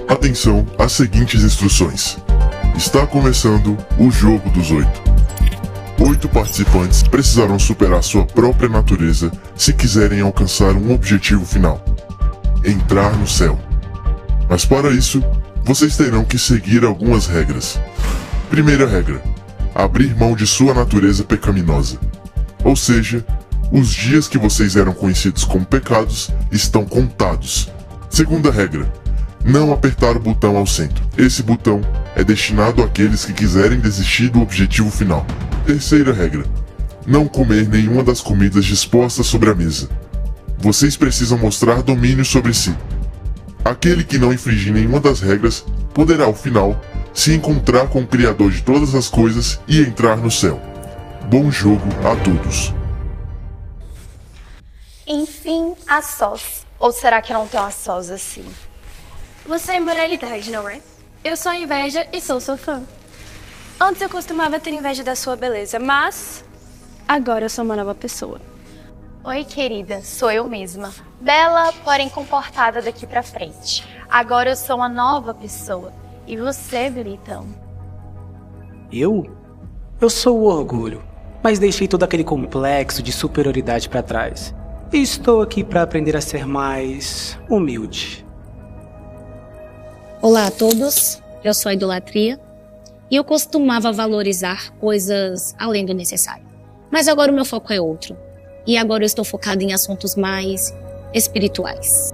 Atenção às seguintes instruções. Está começando o Jogo dos 8. 8 participantes precisarão superar sua própria natureza se quiserem alcançar um objetivo final: entrar no céu. Mas para isso, vocês terão que seguir algumas regras. Primeira regra: abrir mão de sua natureza pecaminosa. Ou seja, os dias que vocês eram conhecidos como pecados estão contados. Segunda regra: não apertar o botão ao centro. Esse botão é destinado àqueles que quiserem desistir do objetivo final. Terceira regra: não comer nenhuma das comidas dispostas sobre a mesa. Vocês precisam mostrar domínio sobre si. Aquele que não infringir nenhuma das regras poderá, ao final, se encontrar com o Criador de todas as coisas e entrar no céu. Bom jogo a todos. Enfim, a sós. Ou será que não tem uma sós assim? Você é imoralidade, não é? Eu sou a inveja e sou sua fã. Antes eu costumava ter inveja da sua beleza, mas agora eu sou uma nova pessoa. Oi, querida, sou eu mesma. Bela, porém comportada daqui pra frente. Agora eu sou uma nova pessoa. E você, Britão? Eu? Eu sou o orgulho, mas deixei todo aquele complexo de superioridade pra trás. E estou aqui pra aprender a ser mais humilde. Olá a todos, eu sou a Idolatria e eu costumava valorizar coisas além do necessário. Mas agora o meu foco é outro. E agora eu estou focado em assuntos mais espirituais.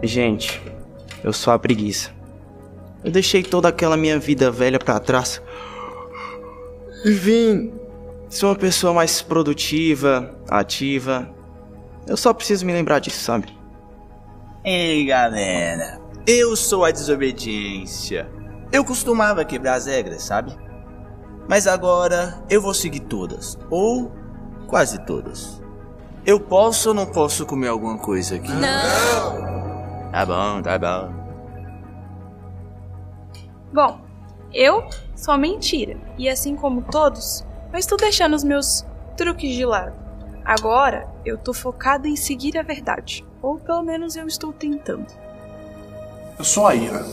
Gente, eu sou a preguiça. Eu deixei toda aquela minha vida velha pra trás e vim ser uma pessoa mais produtiva, ativa. Eu só preciso me lembrar disso, sabe? Ei, galera. Eu sou a desobediência. Eu costumava quebrar as regras, sabe? Mas agora eu vou seguir todas. Ou quase todas. Eu posso ou não posso comer alguma coisa aqui? Não! Tá bom, tá bom. Bom, eu sou a mentira. E assim como todos, eu estou deixando os meus truques de lado. Agora, eu tô focada em seguir a verdade. Ou pelo menos eu estou tentando. Eu sou a ira.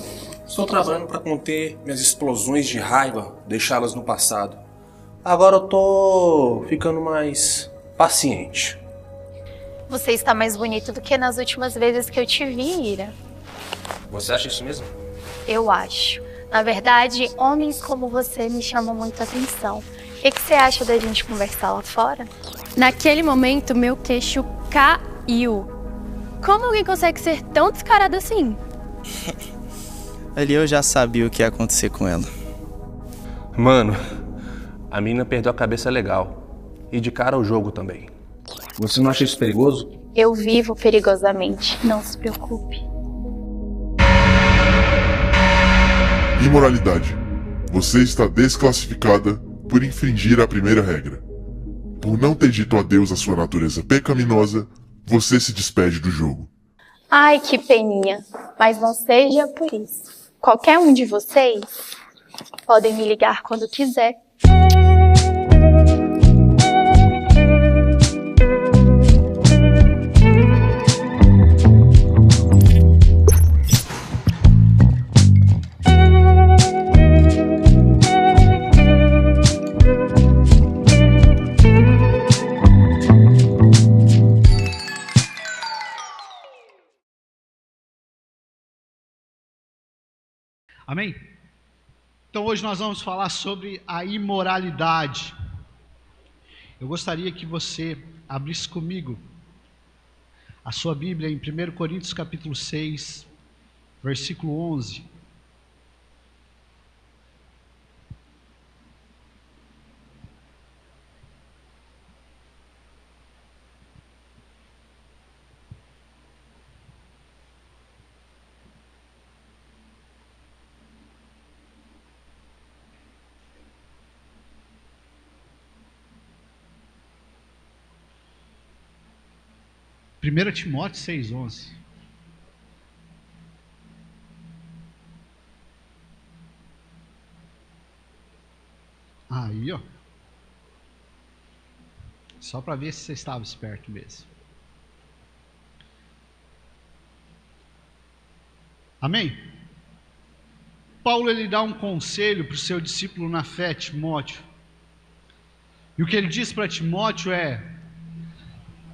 Estou trabalhando para conter minhas explosões de raiva, deixá-las no passado. Agora eu tô ficando mais paciente. Você está mais bonito do que nas últimas vezes que eu te vi, Ira. Você acha isso mesmo? Eu acho. Na verdade, homens como você me chamam muita atenção. O que você acha da gente conversar lá fora? Naquele momento, meu queixo caiu. Como alguém consegue ser tão descarado assim? Ali eu já sabia o que ia acontecer com ela. Mano, a mina perdeu a cabeça legal. E de cara ao jogo também. Você não acha isso perigoso? Eu vivo perigosamente, não se preocupe. Imoralidade. Você está desclassificada por infringir a primeira regra. Por não ter dito adeus à sua natureza pecaminosa, você se despede do jogo. Ai, que peninha. Mas não seja por isso. Qualquer um de vocês podem me ligar quando quiser. Amém? Então hoje nós vamos falar sobre a imoralidade. Eu gostaria que você abrisse comigo a sua Bíblia em 1 Coríntios capítulo 6, versículo 11. Primeiro Timóteo 6:11. Aí, ó. Só para ver se você estava esperto mesmo. Amém? Paulo ele dá um conselho para o seu discípulo na fé, Timóteo. E o que ele diz para Timóteo é: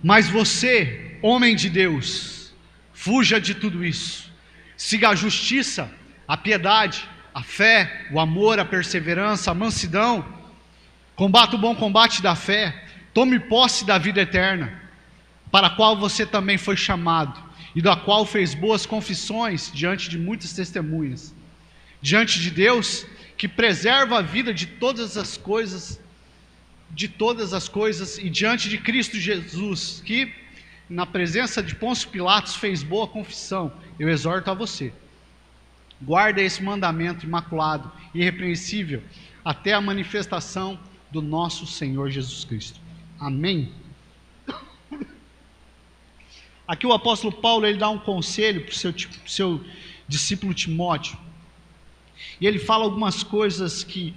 mas você, homem de Deus, fuja de tudo isso. Siga a justiça, a piedade, a fé, o amor, a perseverança, a mansidão. Combata o bom combate da fé. Tome posse da vida eterna, para a qual você também foi chamado, e da qual fez boas confissões diante de muitas testemunhas. Diante de Deus, que preserva a vida de todas as coisas, e diante de Cristo Jesus, que na presença de Pôncio Pilatos fez boa confissão, eu exorto a você: guarda esse mandamento imaculado e irrepreensível até a manifestação do nosso Senhor Jesus Cristo. Amém? Aqui o apóstolo Paulo ele dá um conselho para o seu discípulo Timóteo. E ele fala algumas coisas que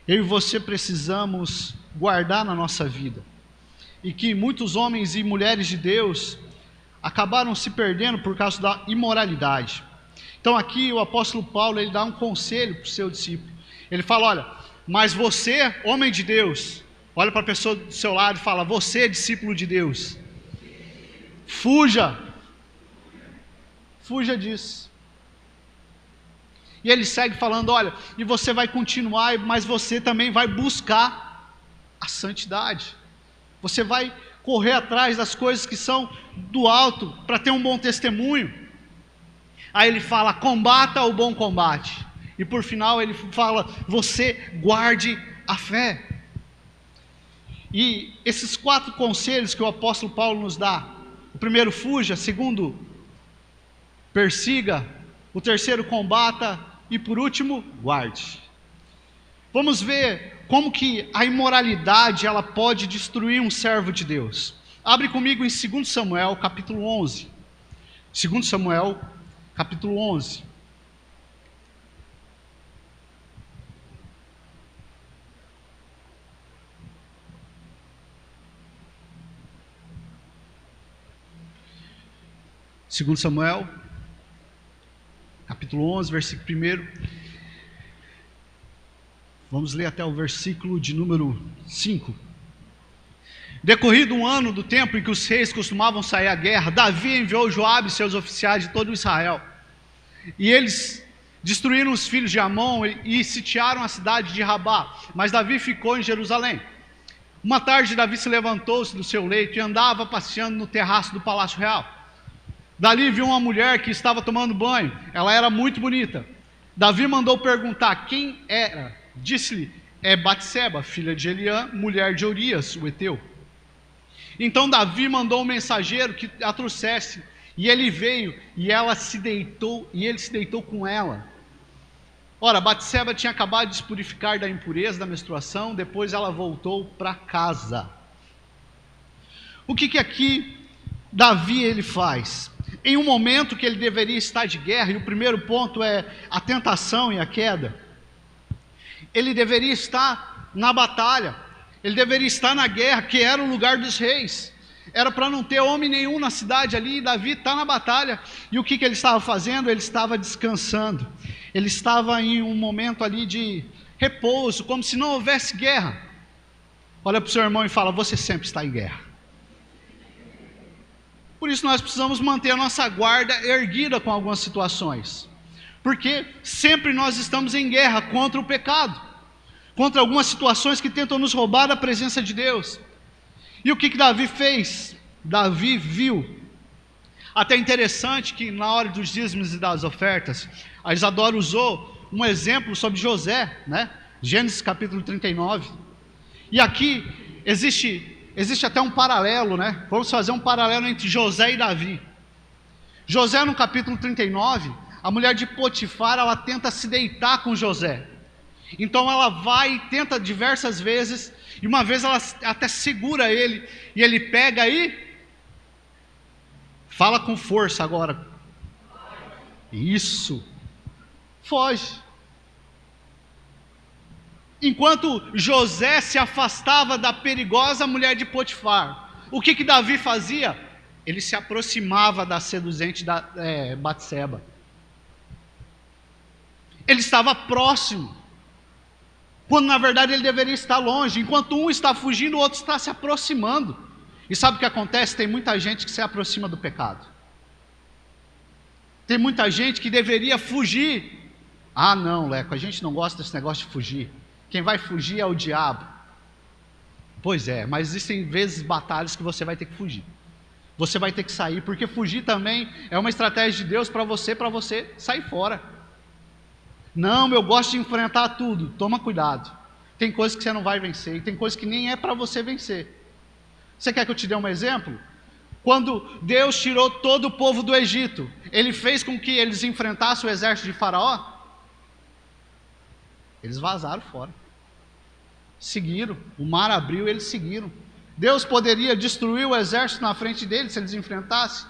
eu e você precisamos guardar na nossa vida. E que muitos homens e mulheres de Deus acabaram se perdendo por causa da imoralidade. Então aqui o apóstolo Paulo ele dá um conselho para o seu discípulo. Ele fala: olha, mas você, homem de Deus, olha para a pessoa do seu lado e fala: você, discípulo de Deus, fuja disso. E ele segue falando: olha, e você vai continuar, mas você também vai buscar a santidade. Você vai correr atrás das coisas que são do alto, para ter um bom testemunho. Aí ele fala: combata o bom combate. E por final ele fala: você guarde a fé. E esses 4 conselhos que o apóstolo Paulo nos dá: o primeiro, fuja; o segundo, persiga; o terceiro, combata; e por último, guarde. Vamos ver como que a imoralidade ela pode destruir um servo de Deus. Abre comigo em 2 Samuel, capítulo 11. 2 Samuel, capítulo 11. Segundo Samuel, capítulo 11, versículo 1. Vamos ler até o versículo de número 5. Decorrido um ano do tempo em que os reis costumavam sair à guerra, Davi enviou Joabe e seus oficiais de todo Israel. E eles destruíram os filhos de Amon e sitiaram a cidade de Rabá. Mas Davi ficou em Jerusalém. Uma tarde Davi se levantou-se do seu leito e andava passeando no terraço do palácio real. Dali viu uma mulher que estava tomando banho. Ela era muito bonita. Davi mandou perguntar quem era. Disse-lhe: é Batseba, filha de Eliã, mulher de Urias, o heteu. Então Davi mandou um mensageiro que a trouxesse. E ele veio e ele se deitou com ela. Ora, Batseba tinha acabado de se purificar da impureza da menstruação. Depois ela voltou para casa. O que aqui Davi ele faz? Em um momento que ele deveria estar de guerra, e o primeiro ponto é a tentação e a queda, ele deveria estar na batalha, ele deveria estar na guerra, que era o lugar dos reis, era para não ter homem nenhum na cidade ali, e Davi está na batalha. E o que ele estava fazendo? Ele estava descansando, ele estava em um momento ali de repouso, como se não houvesse guerra. Olha para o seu irmão e fala: você sempre está em guerra. Por isso nós precisamos manter a nossa guarda erguida com algumas situações, porque sempre nós estamos em guerra contra o pecado, contra algumas situações que tentam nos roubar da presença de Deus. E o que Davi fez? Davi viu. Até interessante que na hora dos dízimos e das ofertas, a Isadora usou um exemplo sobre José, né? Gênesis capítulo 39. E aqui existe até um paralelo, né? Vamos fazer um paralelo entre José e Davi. José, no capítulo 39, a mulher de Potifar, ela tenta se deitar com José. Então ela vai e tenta diversas vezes, e uma vez ela até segura ele, e ele pega e fala com força agora. Isso. Foge. Enquanto José se afastava da perigosa mulher de Potifar, o que Davi fazia? Ele se aproximava da seduzente Batseba. Ele estava próximo, quando na verdade ele deveria estar longe. Enquanto um está fugindo, o outro está se aproximando. E sabe o que acontece? Tem muita gente que se aproxima do pecado. Tem muita gente que deveria fugir. Ah não, Leco, a gente não gosta desse negócio de fugir. Quem vai fugir é o diabo. Pois é, mas existem vezes batalhas que você vai ter que fugir. Você vai ter que sair, porque fugir também é uma estratégia de Deus para você sair fora. Não, eu gosto de enfrentar tudo. Toma cuidado. Tem coisas que você não vai vencer, e tem coisas que nem é para você vencer. Você quer que eu te dê um exemplo? Quando Deus tirou todo o povo do Egito, Ele fez com que eles enfrentassem o exército de Faraó? Eles vazaram fora. Seguiram, o mar abriu e eles seguiram. Deus poderia destruir o exército na frente deles se eles enfrentassem?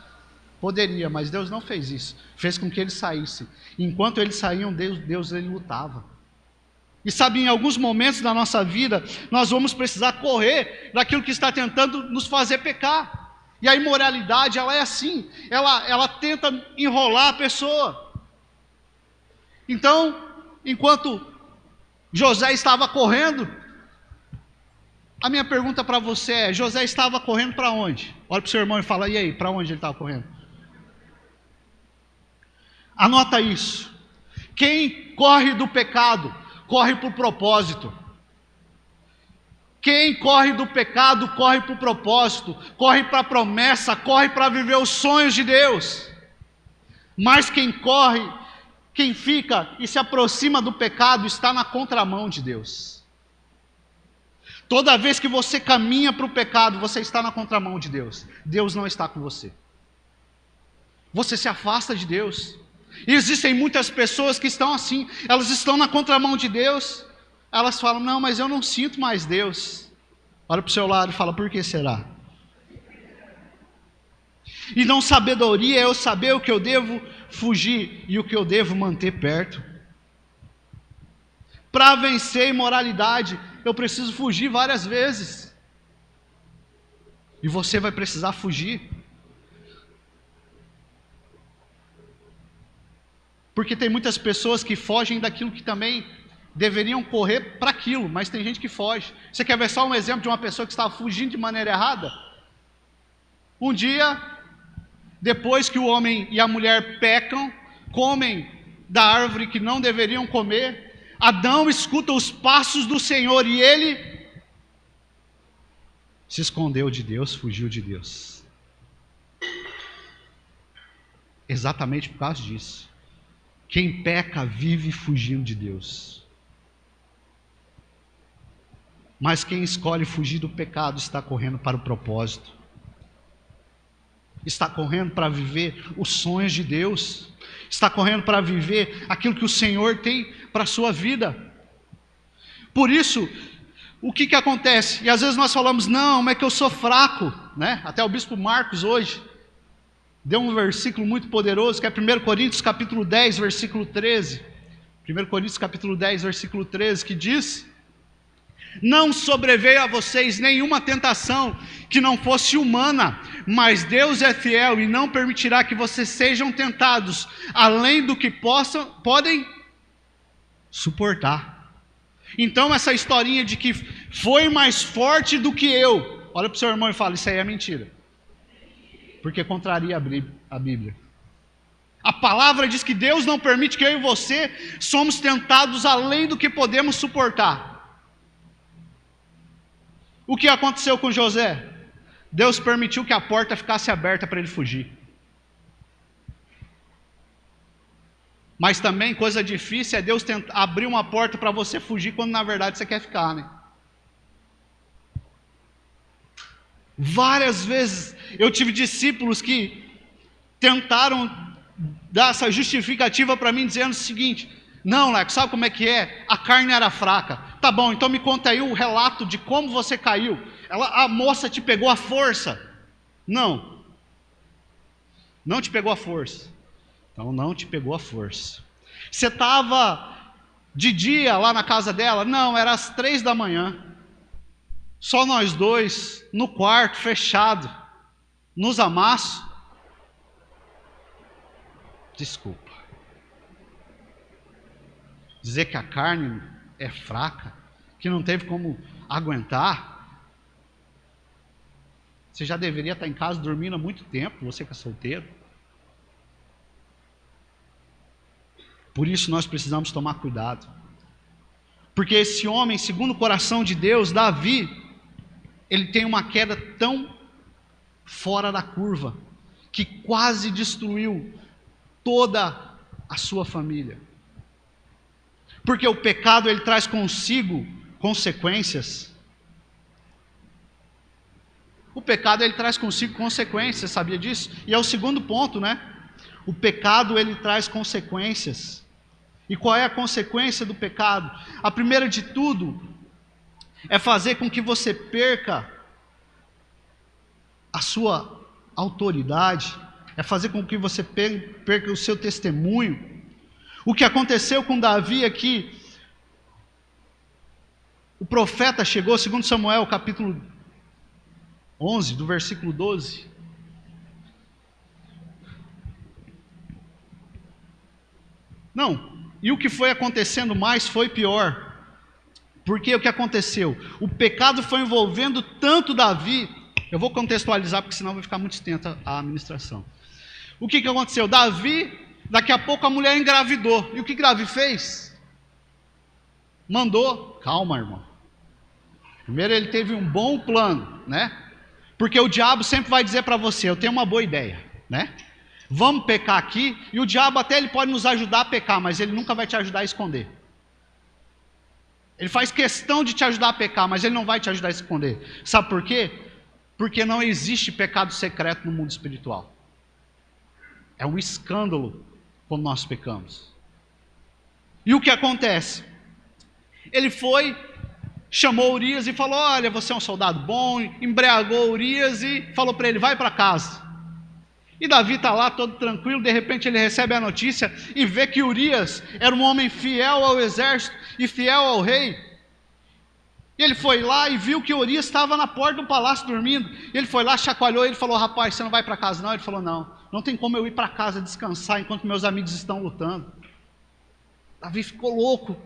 Poderia, mas Deus não fez isso. Fez com que eles saíssem. Enquanto eles saíam, Deus ele lutava. E sabe, em alguns momentos da nossa vida, nós vamos precisar correr daquilo que está tentando nos fazer pecar. E a imoralidade, ela é assim, ela tenta enrolar a pessoa. Então, enquanto José estava correndo, a minha pergunta para você é: José estava correndo para onde? Olha para o seu irmão e fala: e aí, para onde ele estava correndo? Anota isso. Quem corre do pecado, corre para o propósito. Quem corre do pecado, corre para o propósito, corre para a promessa, corre para viver os sonhos de Deus. Mas quem corre, quem fica e se aproxima do pecado, está na contramão de Deus. Toda vez que você caminha para o pecado, você está na contramão de Deus. Deus não está com você. Você se afasta de Deus. E existem muitas pessoas que estão assim, elas estão na contramão de Deus. Elas falam: não, mas eu não sinto mais Deus. Olha para o seu lado e fala: por que será? E não sabedoria é eu saber o que eu devo fugir e o que eu devo manter perto. Para vencer a imoralidade, eu preciso fugir várias vezes. E você vai precisar fugir. Porque tem muitas pessoas que fogem daquilo que também deveriam correr para aquilo, mas tem gente que foge. Você quer ver só um exemplo de uma pessoa que estava fugindo de maneira errada? Um dia, depois que o homem e a mulher pecam, comem da árvore que não deveriam comer, Adão escuta os passos do Senhor e ele se escondeu de Deus, fugiu de Deus. Exatamente por causa disso. Quem peca vive fugindo de Deus. Mas quem escolhe fugir do pecado está correndo para o propósito. Está correndo para viver os sonhos de Deus. Está correndo para viver aquilo que o Senhor tem para a sua vida. Por isso, o que acontece? E às vezes nós falamos: não, mas é que eu sou fraco, né? Até o bispo Marcos hoje deu um versículo muito poderoso, que é 1 Coríntios capítulo 10, versículo 13. 1 Coríntios capítulo 10, versículo 13, que diz: não sobreveio a vocês nenhuma tentação que não fosse humana, mas Deus é fiel e não permitirá que vocês sejam tentados além do que podem suportar. Então essa historinha de que foi mais forte do que eu, olha para o seu irmão e fala: isso aí é mentira. Porque contraria a Bíblia. A palavra diz que Deus não permite que eu e você somos tentados além do que podemos suportar. O que aconteceu com José? Deus permitiu que a porta ficasse aberta para ele fugir. Mas também coisa difícil é Deus abrir uma porta para você fugir quando na verdade você quer ficar, né? Várias vezes eu tive discípulos que tentaram dar essa justificativa para mim, dizendo o seguinte: não, Leco, sabe como é que é? A carne era fraca. Tá bom, então me conta aí o relato de como você caiu. A moça te pegou à força. Não. Não te pegou à força. Então não te pegou à força. Você estava de dia lá na casa dela? Não, era às 3 da manhã. Só nós dois, no quarto, fechado, nos amassos. Desculpa. dizer que a carne é fraca, que não teve como aguentar, você já deveria estar em casa dormindo há muito tempo, você que é solteiro. Por isso nós precisamos tomar cuidado. Porque esse homem, segundo o coração de Deus, Davi, ele tem uma queda tão fora da curva, que quase destruiu toda a sua família. Porque o pecado, ele traz consigo consequências. O pecado, ele traz consigo consequências, sabia disso? E é o segundo ponto, né? O pecado, ele traz consequências. E qual é a consequência do pecado? A primeira de tudo é fazer com que você perca a sua autoridade, é fazer com que você perca o seu testemunho. O que aconteceu com Davi é que o profeta chegou, segundo Samuel, capítulo 11, do versículo 12. Não, e o que foi acontecendo mais foi pior. Porque o que aconteceu? O pecado foi envolvendo tanto Davi. Eu vou contextualizar, porque senão vai ficar muito extensa a administração. O que aconteceu? Davi, daqui a pouco a mulher engravidou. E o que Davi fez? Mandou, calma, irmão. Primeiro ele teve um bom plano, né? Porque o diabo sempre vai dizer para você, eu tenho uma boa ideia, né? Vamos pecar aqui, e o diabo até ele pode nos ajudar a pecar, mas ele nunca vai te ajudar a esconder. Ele faz questão de te ajudar a pecar, mas ele não vai te ajudar a esconder. Sabe por quê? Porque não existe pecado secreto no mundo espiritual. É um escândalo quando nós pecamos. E o que acontece? Ele foi, chamou Urias e falou, olha, você é um soldado bom, embriagou Urias e falou para ele, vai para casa. E Davi está lá todo tranquilo, de repente ele recebe a notícia e vê que Urias era um homem fiel ao exército e fiel ao rei. E ele foi lá e viu que Urias estava na porta do palácio dormindo. Ele foi lá, chacoalhou ele falou, rapaz, você não vai para casa não? Ele falou, não tem como eu ir para casa descansar enquanto meus amigos estão lutando. Davi ficou louco.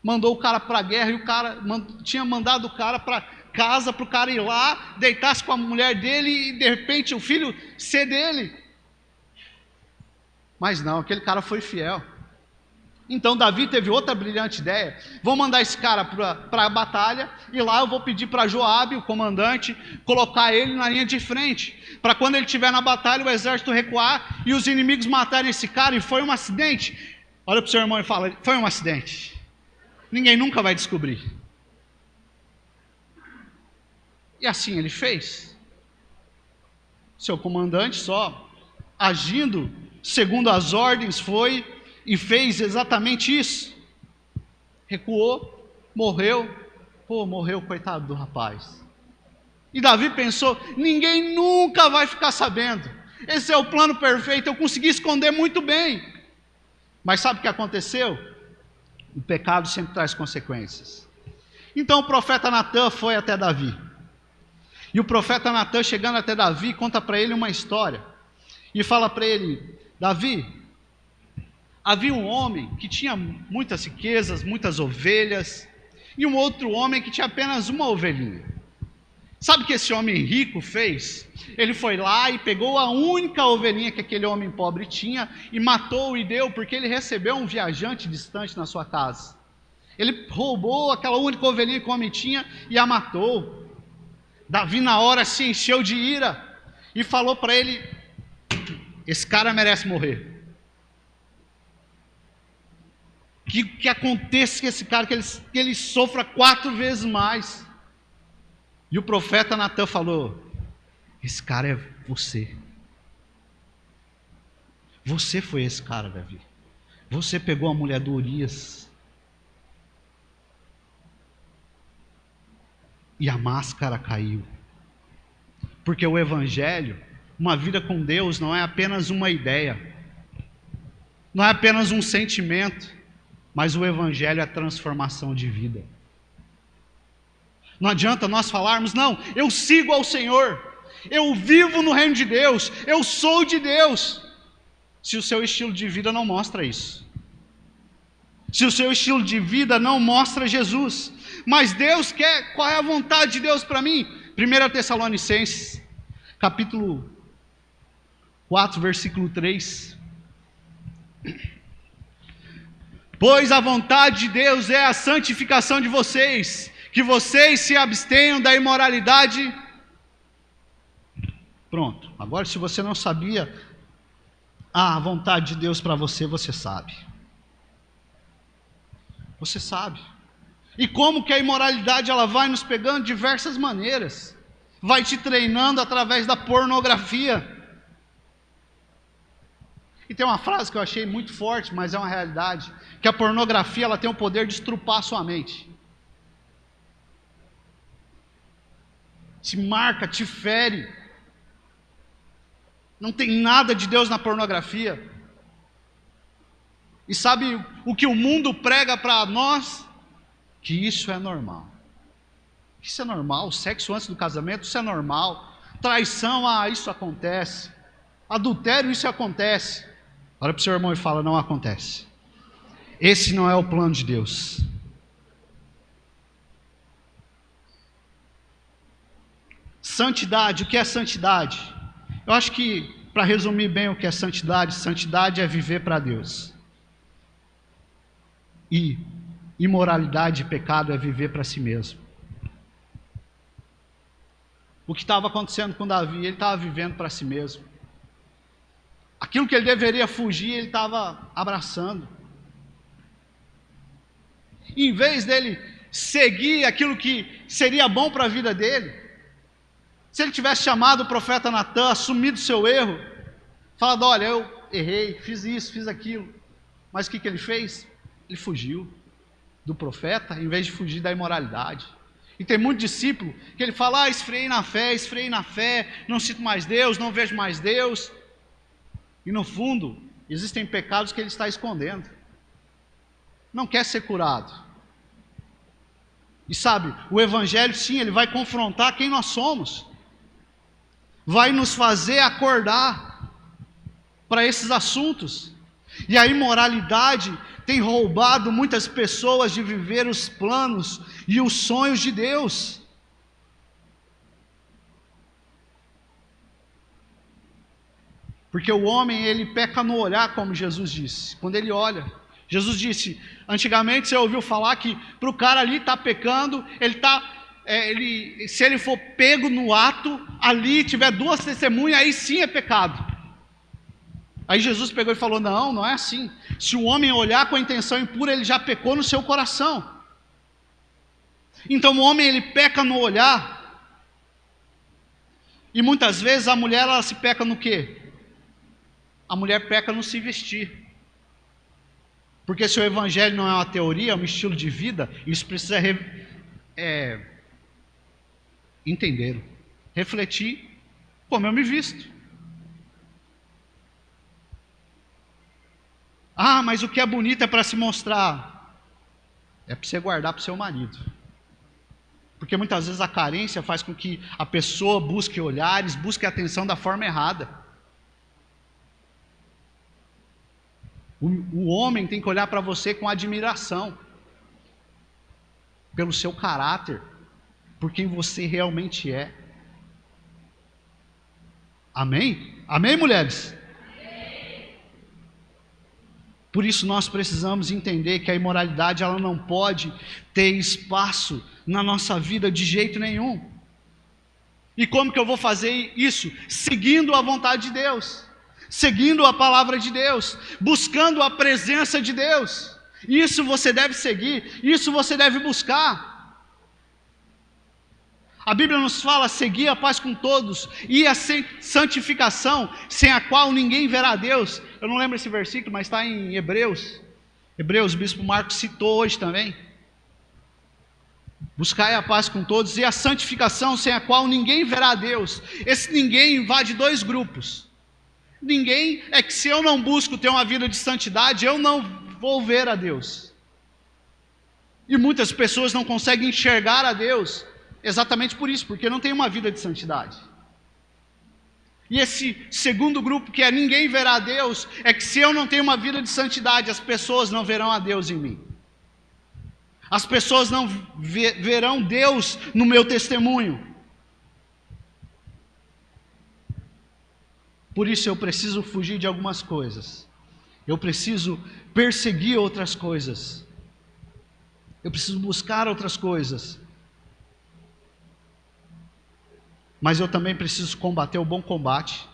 Mandou o cara para a guerra e o cara tinha mandado o cara para casa para o cara ir lá, deitar-se com a mulher dele e de repente o filho ser dele. Mas não, aquele cara foi fiel. Então Davi teve outra brilhante ideia. Vou mandar esse cara para a batalha e lá eu vou pedir para Joabe, o comandante, colocar ele na linha de frente, para quando ele estiver na batalha o exército recuar e os inimigos matarem esse cara. E foi um acidente. Olha para o seu irmão e fala, foi um acidente. Ninguém nunca vai descobrir. E assim ele fez. Seu comandante, só agindo segundo as ordens, foi e fez exatamente isso. Recuou, morreu. Morreu, coitado do rapaz. E Davi pensou, ninguém nunca vai ficar sabendo. Esse é o plano perfeito, eu consegui esconder muito bem. Mas sabe o que aconteceu? O pecado sempre traz consequências. Então o profeta Natã foi até Davi. E o profeta Natã, chegando até Davi, conta para ele uma história. E fala para ele, Davi, havia um homem que tinha muitas riquezas, muitas ovelhas, e um outro homem que tinha apenas uma ovelhinha. Sabe o que esse homem rico fez? Ele foi lá e pegou a única ovelhinha que aquele homem pobre tinha e matou e deu, porque ele recebeu um viajante distante na sua casa. Ele roubou aquela única ovelhinha que o homem tinha e a matou. Davi na hora se encheu de ira e falou para ele, esse cara merece morrer. Que aconteça com esse cara, que ele sofra 4 vezes mais. E o profeta Natã falou, esse cara é você. Você foi esse cara, Davi. Você pegou a mulher do Urias. E a máscara caiu. Porque o evangelho, uma vida com Deus, não é apenas uma ideia. Não é apenas um sentimento. Mas o evangelho é a transformação de vida. Não adianta nós falarmos, não, eu sigo ao Senhor. Eu vivo no reino de Deus. Eu sou de Deus. Se o seu estilo de vida não mostra isso. se o seu estilo de vida não mostra Jesus. Mas Deus quer, qual é a vontade de Deus para mim? 1 Tessalonicenses, capítulo 4, versículo 3. Pois a vontade de Deus é a santificação de vocês, que vocês se abstenham da imoralidade. Pronto, agora se você não sabia a vontade de Deus para você, você sabe. Você sabe. E como que a imoralidade ela vai nos pegando de diversas maneiras. Vai te treinando através da pornografia. E tem uma frase que eu achei muito forte, mas é uma realidade, que a pornografia ela tem o poder de estrupar a sua mente. Te marca, te fere. Não tem nada de Deus na pornografia. E sabe o que o mundo prega para nós? Que isso é normal. Isso é normal. Sexo antes do casamento, isso é normal. Traição, isso acontece. Adultério, isso acontece. Olha para o seu irmão e fala, não acontece. Esse não é o plano de Deus. Santidade, o que é santidade? Eu acho que, para resumir bem o que é santidade, santidade é viver para Deus. E imoralidade e pecado é viver para si mesmo. O que estava acontecendo com Davi, ele estava vivendo para si mesmo. Aquilo que ele deveria fugir, ele estava abraçando. Em vez dele seguir aquilo que seria bom para a vida dele, se ele tivesse chamado o profeta Natan, assumido o seu erro, falado, olha, eu errei, fiz isso, fiz aquilo. Mas o que ele fez? Ele fugiu do profeta, em vez de fugir da imoralidade. E tem muito discípulo que ele fala, esfriei na fé, não sinto mais Deus, não vejo mais Deus. E no fundo, existem pecados que ele está escondendo. Não quer ser curado. E sabe, o Evangelho sim, ele vai confrontar quem nós somos. Vai nos fazer acordar para esses assuntos. E a imoralidade tem roubado muitas pessoas de viver os planos e os sonhos de Deus. Porque o homem, ele peca no olhar, como Jesus disse, quando ele olha. Jesus disse, antigamente você ouviu falar que para o cara ali estar pecando, se ele for pego no ato, ali tiver duas testemunhas, aí sim é pecado. Aí Jesus pegou e falou, não é assim. Se o homem olhar com a intenção impura, ele já pecou no seu coração. Então o homem, ele peca no olhar. E muitas vezes a mulher, ela se peca no quê? A mulher peca no se vestir. Porque se o evangelho não é uma teoria, é um estilo de vida, isso precisa entender, refletir como eu me visto. Mas o que é bonito é para se mostrar. É para você guardar para o seu marido. Porque muitas vezes a carência faz com que a pessoa busque olhares, busque atenção da forma errada. O homem tem que olhar para você com admiração. Pelo seu caráter. Por quem você realmente é. Amém? Amém, mulheres? Por isso nós precisamos entender que a imoralidade ela não pode ter espaço na nossa vida de jeito nenhum. E como que eu vou fazer isso? Seguindo a vontade de Deus, seguindo a palavra de Deus, buscando a presença de Deus. Isso você deve seguir, isso você deve buscar. A Bíblia nos fala, seguir a paz com todos, e a santificação, sem a qual ninguém verá a Deus. Eu não lembro esse versículo, mas está em Hebreus. Hebreus, o bispo Marcos citou hoje também. Buscai a paz com todos, e a santificação, sem a qual ninguém verá a Deus. Esse ninguém invade dois grupos. Ninguém é que se eu não busco ter uma vida de santidade, eu não vou ver a Deus. E muitas pessoas não conseguem enxergar a Deus, exatamente por isso, porque não tem uma vida de santidade. E esse segundo grupo, que é ninguém verá a Deus, é que se eu não tenho uma vida de santidade, as pessoas não verão a Deus em mim. As pessoas não verão Deus no meu testemunho. Por isso eu preciso fugir de algumas coisas. Eu preciso perseguir outras coisas. Eu preciso buscar outras coisas. Mas eu também preciso combater o bom combate.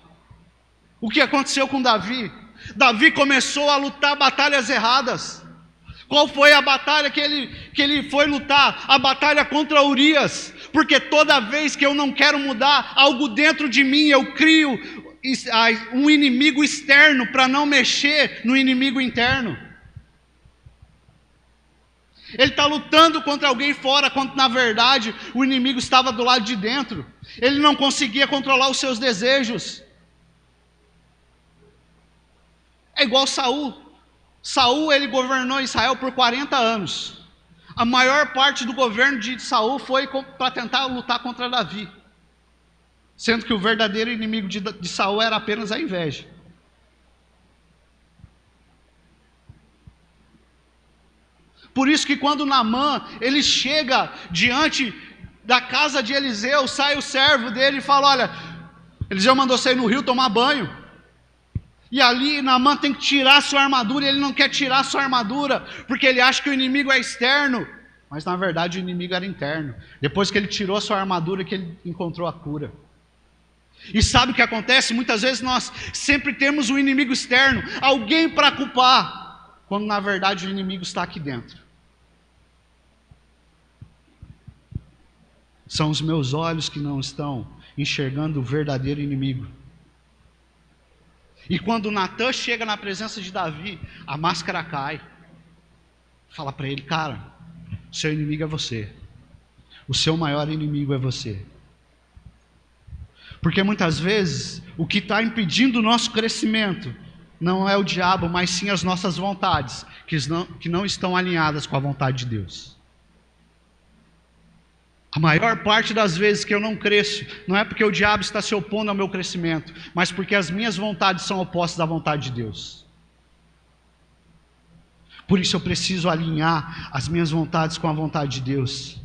O que aconteceu com Davi? Davi começou a lutar batalhas erradas. Qual foi a batalha que ele foi lutar? A batalha contra Urias. Porque toda vez que eu não quero mudar algo dentro de mim, eu crio um inimigo externo para não mexer no inimigo interno. Ele está lutando contra alguém fora, quando na verdade o inimigo estava do lado de dentro. Ele não conseguia controlar os seus desejos. É igual Saul. Saul, ele governou Israel por 40 anos. A maior parte do governo de Saul foi para tentar lutar contra Davi. Sendo que o verdadeiro inimigo de Saul era apenas a inveja. Por isso que quando Naamã, ele chega diante da casa de Eliseu, sai o servo dele e fala, olha, Eliseu mandou sair no rio tomar banho. E ali Naamã tem que tirar sua armadura, e ele não quer tirar sua armadura, porque ele acha que o inimigo é externo. Mas na verdade o inimigo era interno. Depois que ele tirou sua armadura, que ele encontrou a cura. E sabe o que acontece? Muitas vezes nós sempre temos um inimigo externo, alguém para culpar, quando na verdade o inimigo está aqui dentro. São os meus olhos que não estão enxergando o verdadeiro inimigo. E quando Natan chega na presença de Davi, a máscara cai. Fala para ele, cara, o seu inimigo é você. O seu maior inimigo é você. Porque muitas vezes, o que está impedindo o nosso crescimento, não é o diabo, mas sim as nossas vontades, que não estão alinhadas com a vontade de Deus. A maior parte das vezes que eu não cresço, não é porque o diabo está se opondo ao meu crescimento, mas porque as minhas vontades são opostas à vontade de Deus. Por isso eu preciso alinhar as minhas vontades com a vontade de Deus.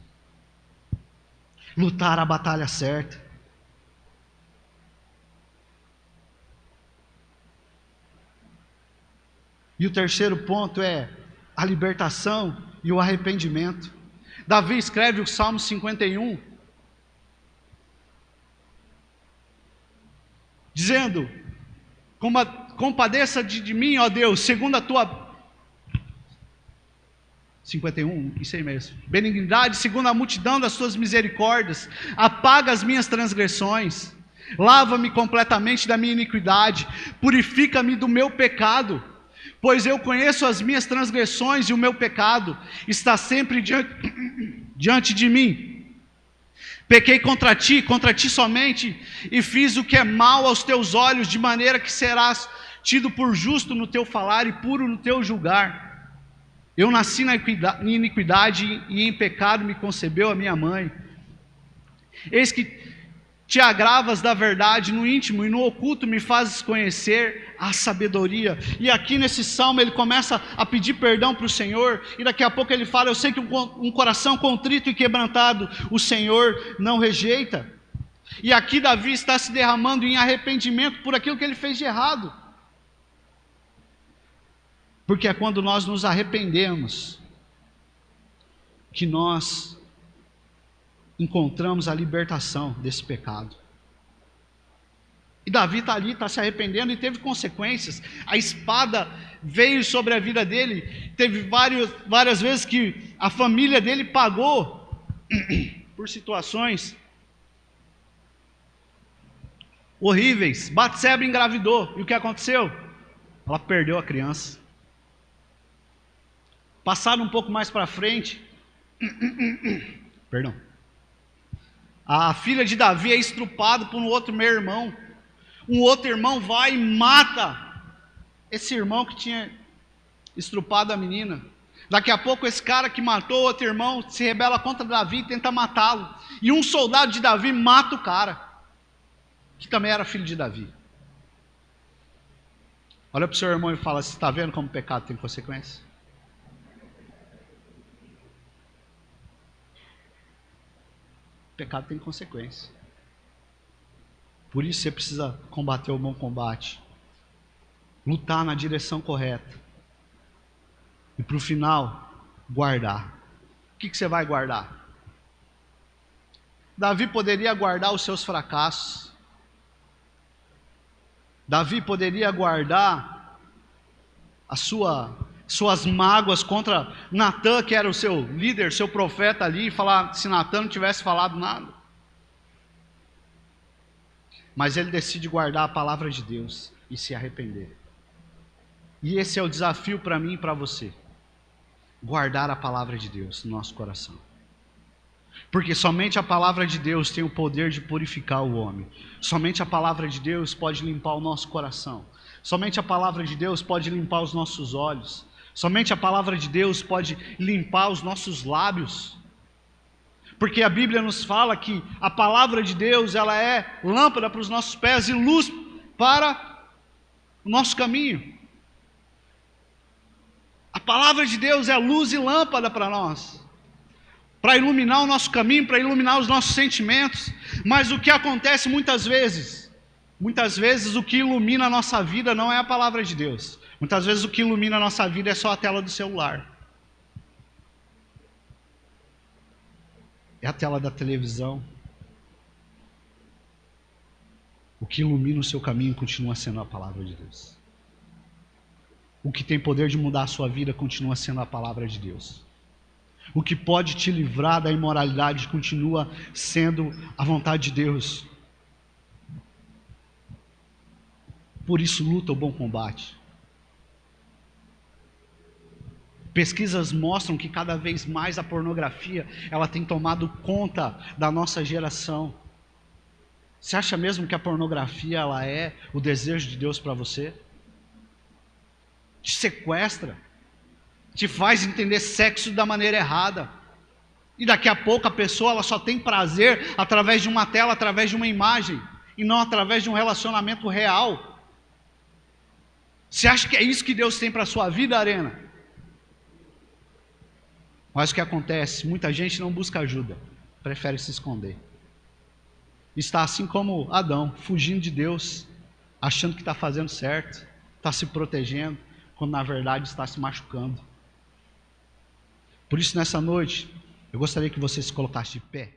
Lutar a batalha certa. E o terceiro ponto é a libertação e o arrependimento. Davi escreve o Salmo 51, dizendo, compadeça de mim, ó Deus, segundo a tua... 51, isso aí mesmo. Benignidade, segundo a multidão das tuas misericórdias, apaga as minhas transgressões, lava-me completamente da minha iniquidade, purifica-me do meu pecado, pois eu conheço as minhas transgressões e o meu pecado está sempre diante de mim. Pequei contra ti somente, e fiz o que é mal aos teus olhos, de maneira que serás tido por justo no teu falar e puro no teu julgar. Eu nasci na iniquidade e em pecado me concebeu a minha mãe. Eis que te agravas da verdade no íntimo e no oculto me fazes conhecer a sabedoria. E aqui nesse salmo ele começa a pedir perdão para o Senhor, e daqui a pouco ele fala, eu sei que um coração contrito e quebrantado o Senhor não rejeita. E aqui Davi está se derramando em arrependimento por aquilo que ele fez de errado. Porque é quando nós nos arrependemos que nós encontramos a libertação desse pecado. E Davi está ali, está se arrependendo e teve consequências. A espada veio sobre a vida dele. Teve várias vezes que a família dele pagou por situações horríveis. Batseba engravidou. E o que aconteceu? Ela perdeu a criança. Passaram um pouco mais para frente. Perdão. A filha de Davi é estrupada por um outro meio-irmão. Um outro irmão vai e mata esse irmão que tinha estrupado a menina. Daqui a pouco esse cara que matou o outro irmão se rebela contra Davi e tenta matá-lo. E um soldado de Davi mata o cara. que também era filho de Davi. Olha para o seu irmão e fala: você está vendo como o pecado tem consequência? O pecado tem consequência. Por isso você precisa combater o bom combate, lutar na direção correta e para o final guardar. O que você vai guardar? Davi poderia guardar os seus fracassos. Davi poderia guardar suas mágoas contra Natã, que era o seu líder, seu profeta ali, e falar se Natã não tivesse falado nada. Mas ele decide guardar a palavra de Deus e se arrepender. E esse é o desafio para mim e para você. Guardar a palavra de Deus no nosso coração. Porque somente a palavra de Deus tem o poder de purificar o homem. Somente a palavra de Deus pode limpar o nosso coração. Somente a palavra de Deus pode limpar os nossos olhos. Somente a palavra de Deus pode limpar os nossos lábios. Porque a Bíblia nos fala que a palavra de Deus, ela é lâmpada para os nossos pés e luz para o nosso caminho. A palavra de Deus é luz e lâmpada para nós, para iluminar o nosso caminho, para iluminar os nossos sentimentos. Mas o que acontece muitas vezes o que ilumina a nossa vida não é a palavra de Deus. Muitas vezes o que ilumina a nossa vida é só a tela do celular. É a tela da televisão. O que ilumina o seu caminho continua sendo a palavra de Deus. O que tem poder de mudar a sua vida continua sendo a palavra de Deus. O que pode te livrar da imoralidade continua sendo a vontade de Deus. Por isso luta o bom combate. Pesquisas mostram que cada vez mais a pornografia, ela tem tomado conta da nossa geração. Você acha mesmo que a pornografia, ela é o desejo de Deus para você? Te sequestra, te faz entender sexo da maneira errada. E daqui a pouco a pessoa, ela só tem prazer através de uma tela, através de uma imagem, e não através de um relacionamento real. Você acha que é isso que Deus tem para a sua vida, Arena? Mas o que acontece? Muita gente não busca ajuda, prefere se esconder. Está assim como Adão, fugindo de Deus, achando que está fazendo certo, está se protegendo, quando na verdade está se machucando. Por isso, nessa noite, eu gostaria que você se colocasse de pé.